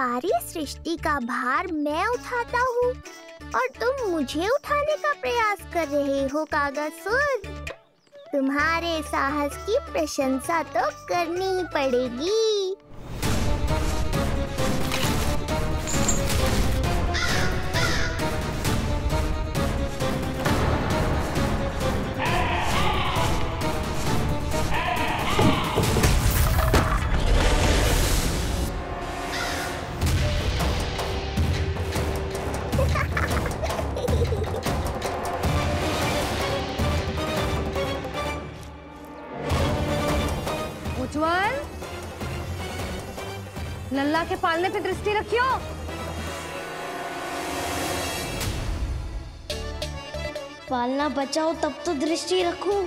सारी सृष्टि का भार मैं उठाता हूँ और तुम मुझे उठाने का प्रयास कर रहे हो कागासुर। तुम्हारे साहस की प्रशंसा तो करनी ही पड़ेगी। उज्जवल, लल्ला के पालने पे दृष्टि रखियो। पालना बचाओ तब तो दृष्टि रखूं।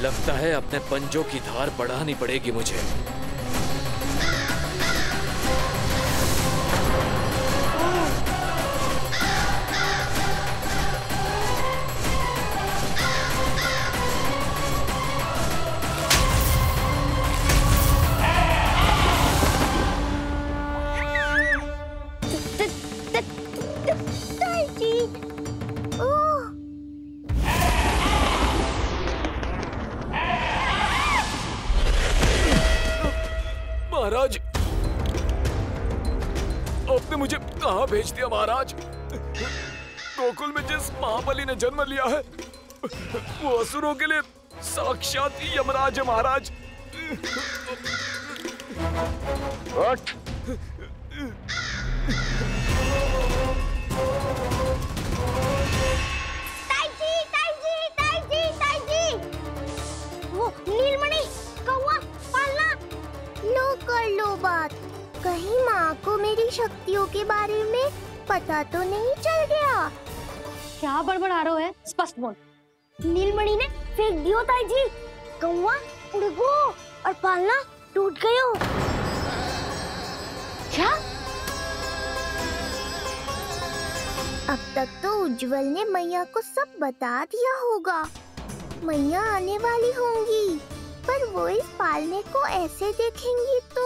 लगता है अपने पंजों की धार बढ़ानी पड़ेगी मुझे। महाराज, आपने मुझे कहाँ भेज दिया महाराज? गोकुल में जिस महाबली ने जन्म लिया है वो असुरों के लिए साक्षात यमराज है महाराज। वो नीलमणि, कौवा, पालना, लो कर लो बात। कहीं माँ को मेरी शक्तियों के बारे में पता तो नहीं चल गया? क्या बड़बड़ा रहे हो है? स्पष्ट बोल। नीलमणि ने फेंक दियो ताई जी। कौवा उड़ गयो और पालना टूट गयो। क्या? अब तक तो उज्जवल ने मैया को सब बता दिया होगा। मैया आने वाली होंगी, पर वो इस पालने को ऐसे देखेंगी तो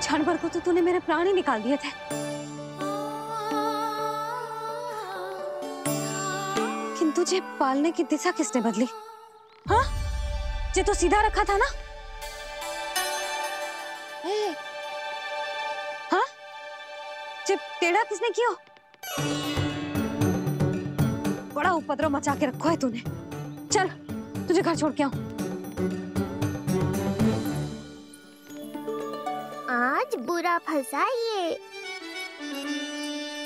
क्षण भर को तो तूने मेरे प्राण ही निकाल दिए थे। किंतु तुझे पालने की दिशा किसने बदली? हाँ, ये तो सीधा रखा था ना? हाँ, ये टेढ़ा किसने किया? बड़ा उपद्रव मचा के रखा है तूने। चल, तुझे घर छोड़ के आऊं। आज बुरा फंसा ये।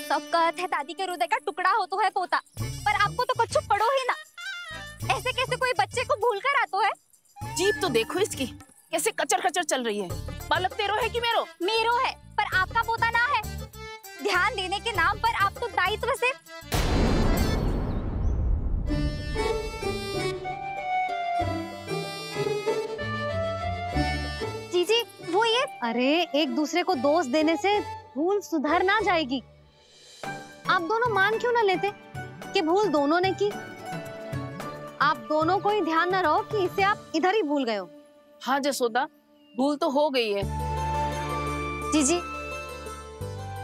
सब कहते हैं दादी के हृदय का टुकड़ा हो तो है पोता, पर आपको तो कुछ पड़ो ही ना। ऐसे कैसे कोई बच्चे को भूल कर आतो है? जीभ तो देखो इसकी, कैसे कचर कचर चल रही है। बालक तेरो है कि मेरो? मेरो है, पर आपका पोता ना है। ध्यान देने के नाम पर आप तो दायित्व से जीजी वो ये। अरे एक दूसरे को दोष देने से भूल सुधर ना जाएगी। आप दोनों मान क्यों ना लेते कि भूल दोनों ने की? आप दोनों को ही ध्यान न रहो कि इसे आप इधर ही भूल गए हो। हाँ जसोदा, भूल तो हो गई है। जीजी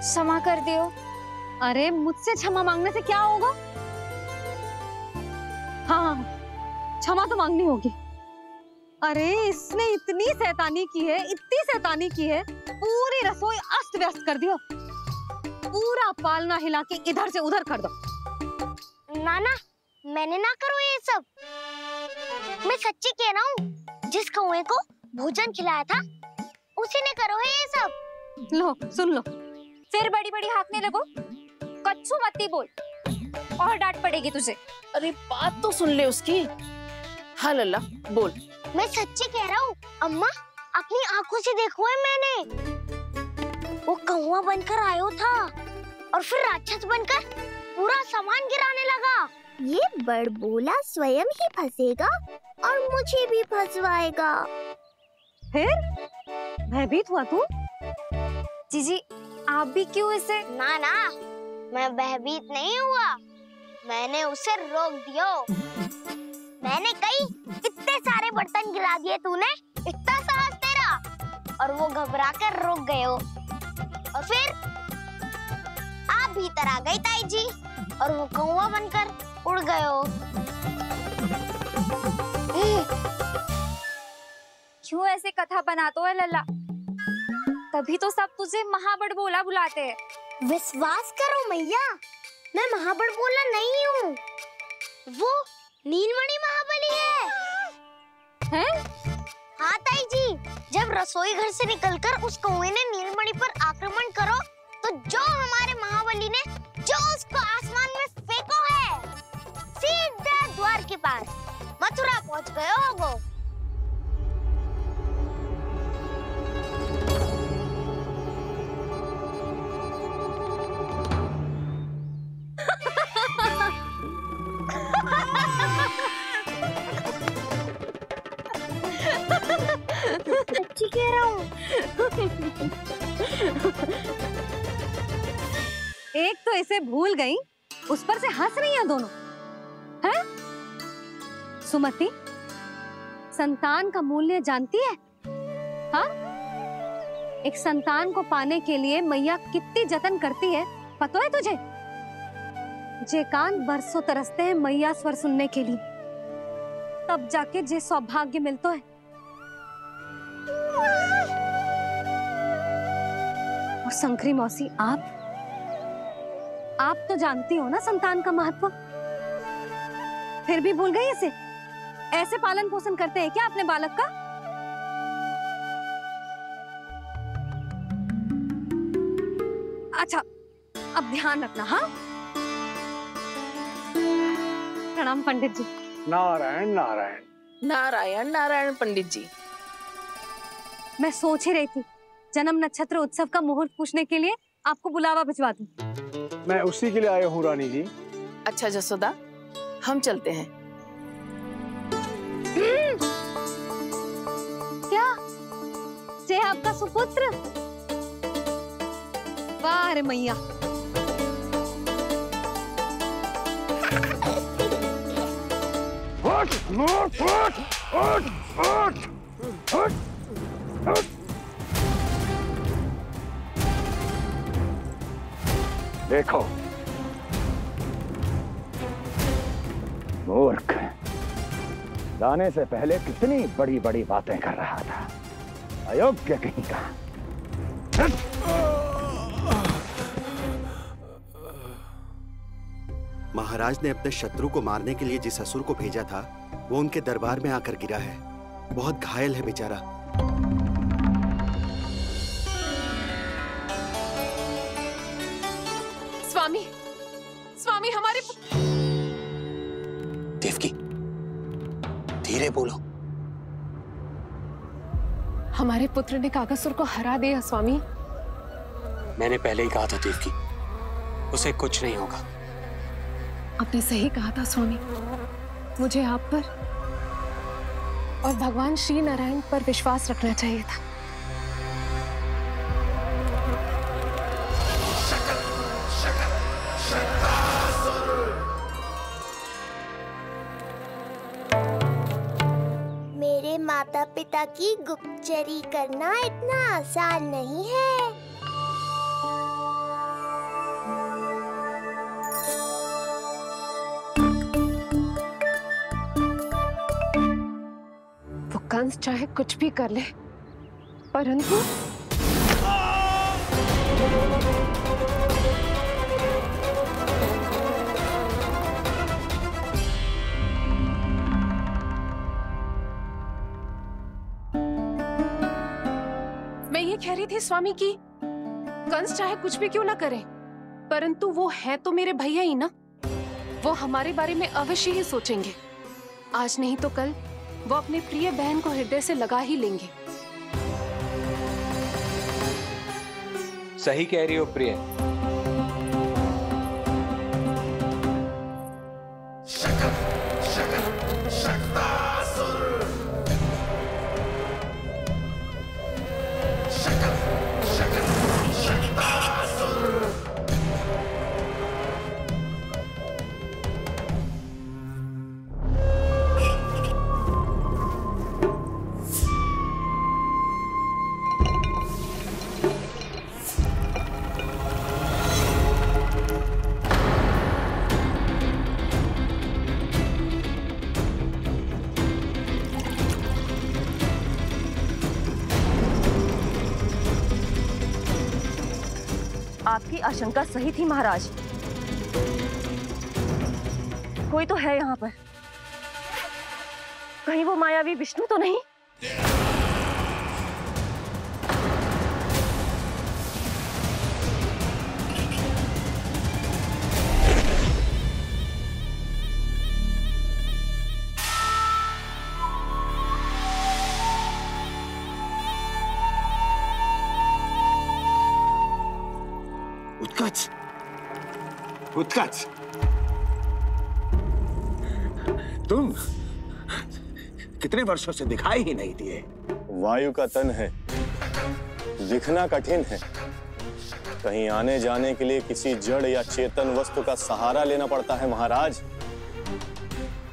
क्षमा कर दियो। अरे मुझसे क्षमा मांगने से क्या होगा? हाँ, क्षमा तो मांगनी होगी। अरे इसने इतनी शैतानी की है, इतनी शैतानी की है, पूरी रसोई अस्त व्यस्त कर दियो। पूरा पालना हिला के इधर से उधर कर दो। नाना, मैंने ना करो ये सब। मैं सच्ची कह रहा हूँ, जिस कौवे को भोजन खिलाया था उसी ने करो है ये सब। लो सुन लो। फिर बड़ी बड़ी हाकने लगो। कच्छू मत्ती बोल, और डांट पड़ेगी तुझे। अरे बात तो सुन ले उसकी। हाँ लल्ला बोल। मैं सच्ची कह रहा हूँ अम्मा, अपनी आंखों से देखो है मैंने। वो कौवा बनकर आयो था और फिर राक्षस बनकर पूरा सामान गिराने लगा। ये बड़बोला स्वयं ही फंसेगा और मुझे भी फंसवाएगा। फिर भयभीत हुआ तू? जीजी आप भी क्यों इसे? ना ना, मैं भयभीत नहीं हुआ, मैंने उसे रोक दिया। मैंने कही इतने सारे बर्तन गिरा दिए तूने, इतना साहस तेरा, और वो घबरा कर रुक गए हो। और फिर आप भीतर आ गई ताई जी और वो कौवा बनकर उड़ गए हो। क्यों ऐसे कथा बनाते हो लल्ला? तभी तो सब तुझे महाबड़बोला बुलाते हैं। विश्वास करो मैया, मैं महाबड़बोला नहीं हूँ, वो नीलमणि महाबली है। हैं? हाँ ताई जी, जब रसोई घर से निकलकर उस कौवे ने नीलमणि पर आक्रमण करो तो जो हमारे महाबली ने जो उसको आसमान में फेंको है, सीधा द्वार के पास मथुरा पहुंच गए होगो। सच्ची कह रहा हूँ। एक तो इसे भूल गई, उस पर से हंस रही हैं दोनों। हैं? सुमति, संतान का मूल्य जानती है? हाँ? एक संतान को पाने के लिए मैया कितनी जतन करती है, पता है तुझे? जे कान बरसों तरसते हैं मैया स्वर सुनने के लिए, तब जाके जे सौभाग्य मिलता है। और शंकरी मौसी, आप तो जानती हो ना संतान का महत्व, फिर भी भूल गई इसे? ऐसे पालन पोषण करते हैं क्या अपने बालक का? अच्छा, अब ध्यान रखना। हाँ, प्रणाम पंडित जी। नारायण नारायण। नारायण नारायण पंडित जी। मैं सोच ही रही थी जन्म नक्षत्र उत्सव का मुहूर्त पूछने के लिए आपको बुलावा भिजवा दूं। मैं उसी के लिए आया हूँ रानी जी। अच्छा जसोदा, हम चलते हैं। क्या जे आपका सुपुत्र? वाह रे मैया। देखो मूर्ख, जाने से पहले कितनी बड़ी बड़ी बातें कर रहा था, अयोग्य कहीं का। महाराज ने अपने शत्रु को मारने के लिए जिस असुर को भेजा था वो उनके दरबार में आकर गिरा है, बहुत घायल है बेचारा। स्वामी, स्वामी हमारे देवकी, धीरे बोलो। हमारे पुत्र ने काकासुर को हरा दिया स्वामी। मैंने पहले ही कहा था देवकी, उसे कुछ नहीं होगा। आपने सही कहा था स्वामी, मुझे आप पर और भगवान श्री नारायण पर विश्वास रखना चाहिए था। मेरे माता पिता की गुप्तचरी करना इतना आसान नहीं है। वो कंस चाहे कुछ भी कर ले, परंतु मैं ये कह रही थी स्वामी कि कंस चाहे कुछ भी क्यों ना करे, परंतु वो है तो मेरे भैया ही ना। वो हमारे बारे में अवश्य ही सोचेंगे। आज नहीं तो कल वो अपनी प्रिय बहन को हृदय से लगा ही लेंगे। सही कह रही हो प्रिय। आपकी आशंका सही थी महाराज। कोई तो है यहाँ पर। कहीं वो मायावी विष्णु तो नहीं? उत्कच, उत्कच, तुम कितने वर्षों से दिखाई ही नहीं दिए। वायु का तन है, दिखना कठिन है। कहीं आने जाने के लिए किसी जड़ या चेतन वस्तु का सहारा लेना पड़ता है महाराज।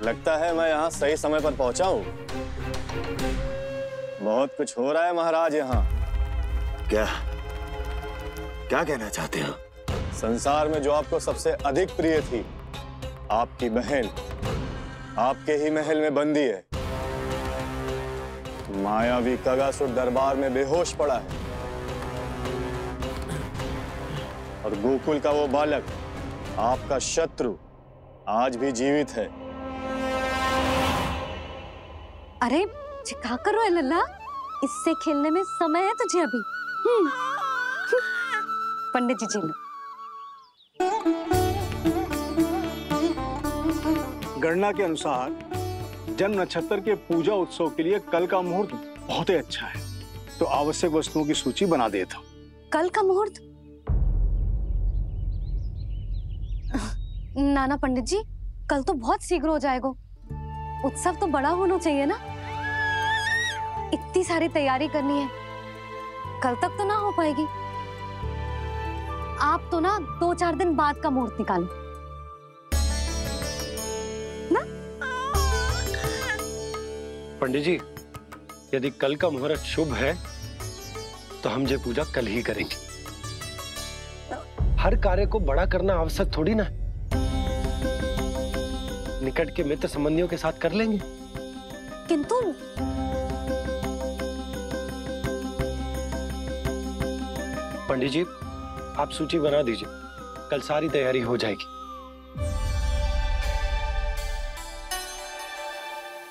लगता है मैं यहाँ सही समय पर पहुंचा हूँ। बहुत कुछ हो रहा है महाराज यहाँ। क्या क्या कहना चाहते हो? संसार में जो आपको सबसे अधिक प्रिय थी, आपकी बहन, आपके ही महल में बंदी है। मायावी कगासुर दरबार में बेहोश पड़ा है और गोकुल का वो बालक, आपका शत्रु, आज भी जीवित है। अरे चिका करो लल्ला, इससे खेलने में समय है तुझे अभी। पंडित जी जी लो। गणना के अनुसार जन्म नक्षत्र के पूजा उत्सव के लिए कल का मुहूर्त बहुत ही अच्छा है, तो आवश्यक वस्तुओं की सूची बना देता हूँ। कल का मुहूर्त? नाना पंडित जी, कल तो बहुत शीघ्र हो जाएगा। उत्सव तो बड़ा होना चाहिए ना। इतनी सारी तैयारी करनी है, कल तक तो ना हो पाएगी। आप तो ना 2-4 दिन बाद का मुहूर्त निकालो ना। पंडित जी, यदि कल का मुहूर्त शुभ है तो हम ये पूजा कल ही करेंगे। हर कार्य को बड़ा करना आवश्यक थोड़ी ना। निकट के मित्र संबंधियों के साथ कर लेंगे। किंतु पंडित जी, आप सूची बना दीजिए, कल सारी तैयारी हो जाएगी।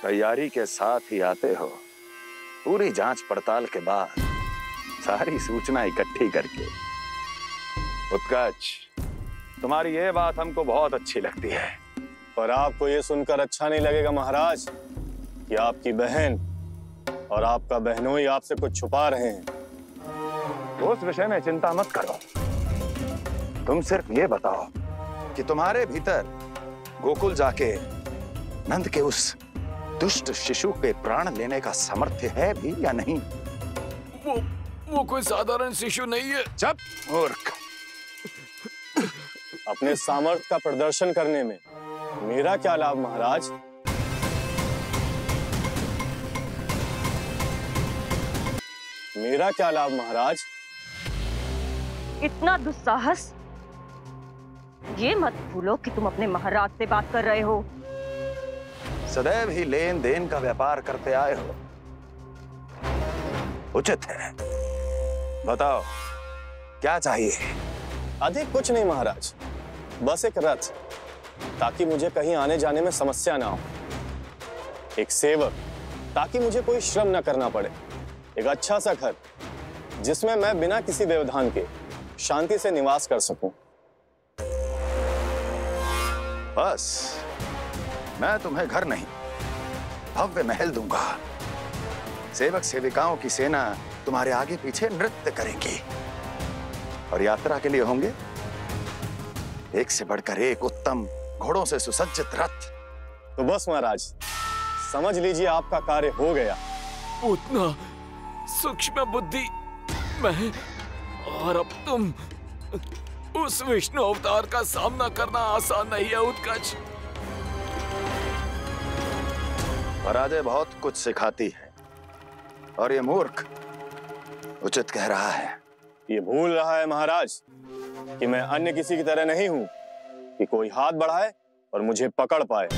तैयारी के साथ ही आते हो, पूरी जांच पड़ताल के बाद सारी सूचना इकट्ठी करके। उत्कच, तुम्हारी ये बात हमको बहुत अच्छी लगती है। पर आपको ये सुनकर अच्छा नहीं लगेगा महाराज कि आपकी बहन और आपका बहनोई आपसे कुछ छुपा रहे हैं। उस विषय में चिंता मत करो, तुम सिर्फ ये बताओ कि तुम्हारे भीतर गोकुल जाके नंद के उस दुष्ट शिशु के प्राण लेने का सामर्थ्य है भी या नहीं? वो कोई साधारण शिशु नहीं है। चुप मूर्ख। अपने सामर्थ्य का प्रदर्शन करने में मेरा क्या लाभ महाराज? मेरा क्या लाभ महाराज? इतना दुस्साहस? ये मत भूलो कि तुम अपने महाराज से बात कर रहे हो। सदैव ही लेन देन का व्यापार करते आए हो, उचित है। बताओ क्या चाहिए? अधिक कुछ नहीं महाराज, बस एक रथ, ताकि मुझे कहीं आने जाने में समस्या ना हो। एक सेवक, ताकि मुझे कोई श्रम न करना पड़े। एक अच्छा सा घर, जिसमें मैं बिना किसी व्यवधान के शांति से निवास कर सकूं। बस मैं तुम्हें घर नहीं, भव्य महल दूंगा। सेवक सेविकाओं की सेना तुम्हारे आगे पीछे नृत्य करेंगी और यात्रा के लिए होंगे एक से बढ़कर एक उत्तम घोड़ों से सुसज्जित रथ। तो बस महाराज, समझ लीजिए आपका कार्य हो गया। उतना सूक्ष्म बुद्धि मैं, और अब तुम, उस विष्णु अवतार का सामना करना आसान नहीं है उत्कच। पराजय बहुत कुछ सिखाती है और ये मूर्ख उचित कह रहा है। ये भूल रहा है महाराज कि मैं अन्य किसी की तरह नहीं हूं कि कोई हाथ बढ़ाए और मुझे पकड़ पाए।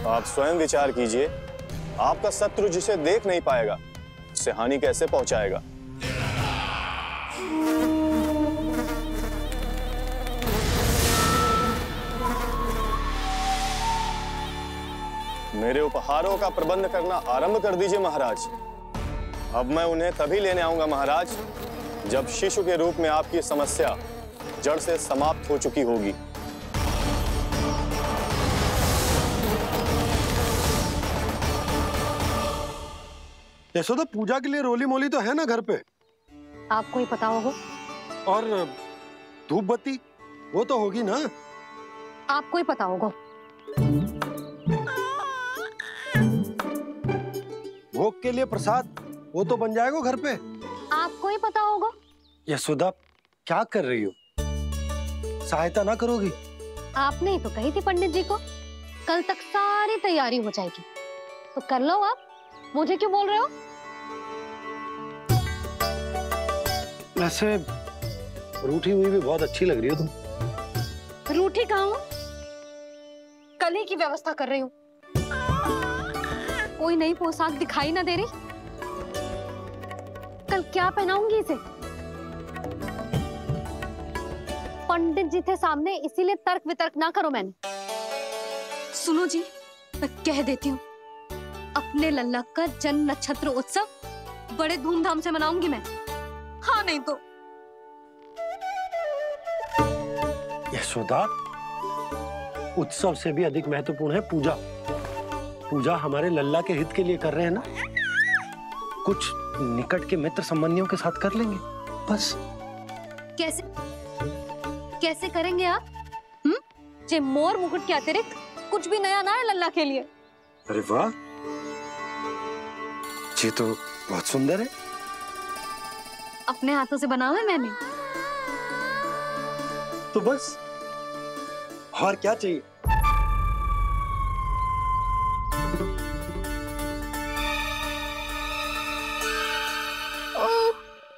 आप स्वयं विचार कीजिए, आपका शत्रु जिसे देख नहीं पाएगा उससे हानि कैसे पहुंचाएगा। मेरे उपहारों का प्रबंध करना आरंभ कर दीजिए महाराज। अब मैं उन्हें तभी लेने आऊंगा महाराज जब शिशु के रूप में आपकी समस्या जड़ से समाप्त हो चुकी होगी। यशोदा, पूजा के लिए रोली मोली तो है ना घर पे? आपको ही पता होगा। और धूप बत्ती वो तो होगी ना? आपको ही पता होगा। भोग के लिए प्रसाद वो तो बन जाएगा घर पे। आपको ही पता होगा। यशोदा, क्या कर रही हो? सहायता ना करोगी? आपने ही तो कही थी पंडित जी को कल तक सारी तैयारी हो जाएगी, तो कर लो आप। मुझे क्यों बोल रहे हो? वैसे रूठी हुई भी बहुत अच्छी लग रही हो तुम। रूठी कहाँ हूँ? कल ही की व्यवस्था कर रही हूँ। कोई नई पोशाक दिखाई ना दे रही? कल क्या पहनाऊंगी इसे? पंडित जी थे सामने, इसीलिए तर्क वितर्क ना करो। मैंने सुनो जी, मैं कह देती हूँ, अपने लल्ला का जन्म नक्षत्र उत्सव बड़े धूमधाम से मनाऊंगी मैं। हाँ नहीं तो। यशोदा, उत्सव से भी अधिक महत्वपूर्ण है पूजा। पूजा हमारे लल्ला के हित के लिए कर रहे हैं ना, कुछ निकट के मित्र संबंधियों के साथ कर लेंगे बस। कैसे कैसे करेंगे आप? जे मोर मुकुट के अतिरिक्त कुछ भी नया ना है लल्ला के लिए। अरे वाह, ये तो बहुत सुंदर है। अपने हाथों से बनाया है मैंने। तो बस और क्या चाहिए? ओह,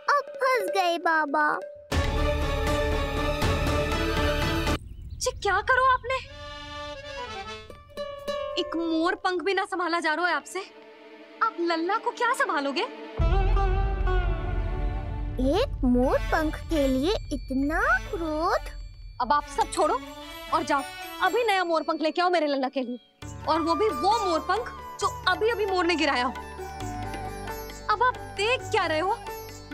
अब फंस गए बाबा। जी क्या करो आपने? एक मोर पंख भी ना संभाला जा रहा है आपसे। आप लल्ला को क्या संभालोगे? एक मोर पंख के लिए इतना क्रोध? अब आप सब छोड़ो और जाओ, अभी नया मोर पंख लेके आओ मेरे लल्ला के लिए, और वो भी वो मोर पंख जो अभी अभी मोर ने गिराया हो। अब आप देख क्या रहे हो?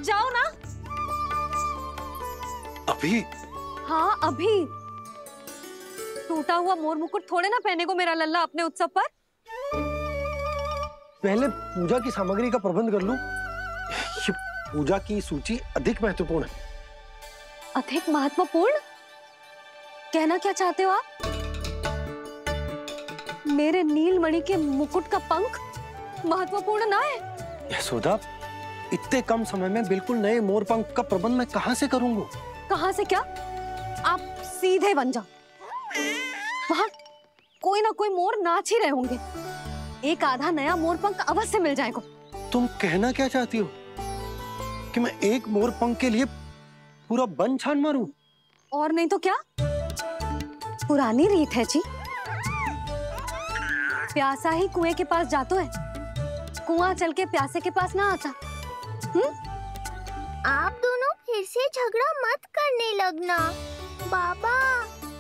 जाओ ना। अभी? हाँ अभी। टूटा हुआ मोर मुकुट थोड़े ना पहने को मेरा लल्ला अपने उत्सव पर। पहले पूजा की सामग्री का प्रबंध कर लूं। ये पूजा की सूची अधिक महत्वपूर्ण है। अधिक महत्वपूर्ण? कहना क्या चाहते हो आप? मेरे नीलमणि के मुकुट का पंख महत्वपूर्ण ना है? यशोदा, इतने कम समय में बिल्कुल नए मोर पंख का प्रबंध मैं कहां से करूंगा? कहां से क्या? आप सीधे बन जाओ। वहां कोई ना कोई मोर नाच ही रहे होंगे। एक आधा नया मोर पंख अवश्य मिल जाएगा। तुम कहना क्या चाहती हो कि मैं एक मोर पंख के लिए पूरा वन छान मारूं? और नहीं तो क्या, पुरानी रीत है जी। प्यासा ही कुएं के पास जातो है, कुआं चल के प्यासे के पास ना आता। आप दोनों फिर से झगड़ा मत करने लगना। बाबा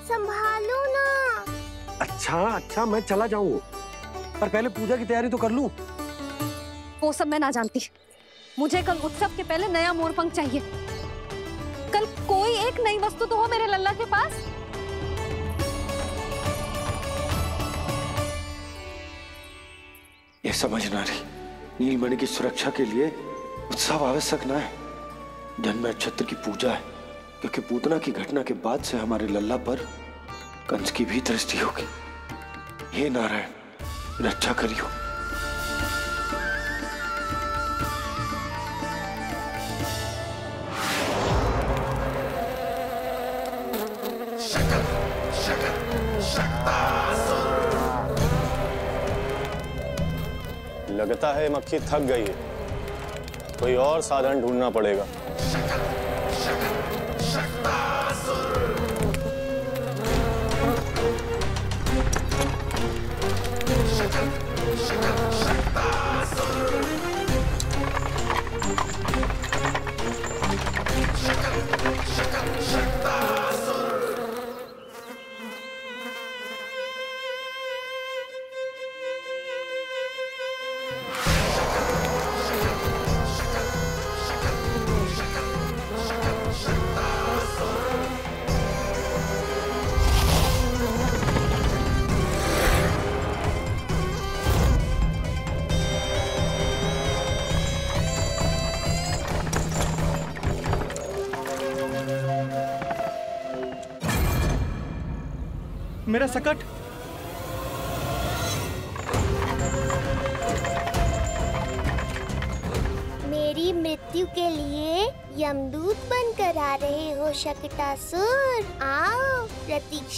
संभालो ना। अच्छा, मैं चला जाऊंगा, पर पहले पूजा की तैयारी तो कर लूं। वो सब मैं ना जानती। मुझे कल उत्सव के पहले नया मोर पंख चाहिए। कल कोई एक नई वस्तु तो हो मेरे लल्ला के पास। ये समझ ना रही, नीलमणि की सुरक्षा के लिए उत्सव आवश्यक ना है, जन्म नक्षत्र की पूजा है, क्योंकि पूतना की घटना के बाद से हमारे लल्ला पर कंस की भी दृष्टि होगी। हे नारायण, रक्षा करियो। लगता है मक्खी थक गई है, कोई और साधन ढूंढना पड़ेगा। मेरा सकट। मेरी मृत्यु के लिए यमदूत बनकर आ रहे हो शकटासुर, आओ प्रतीक्षा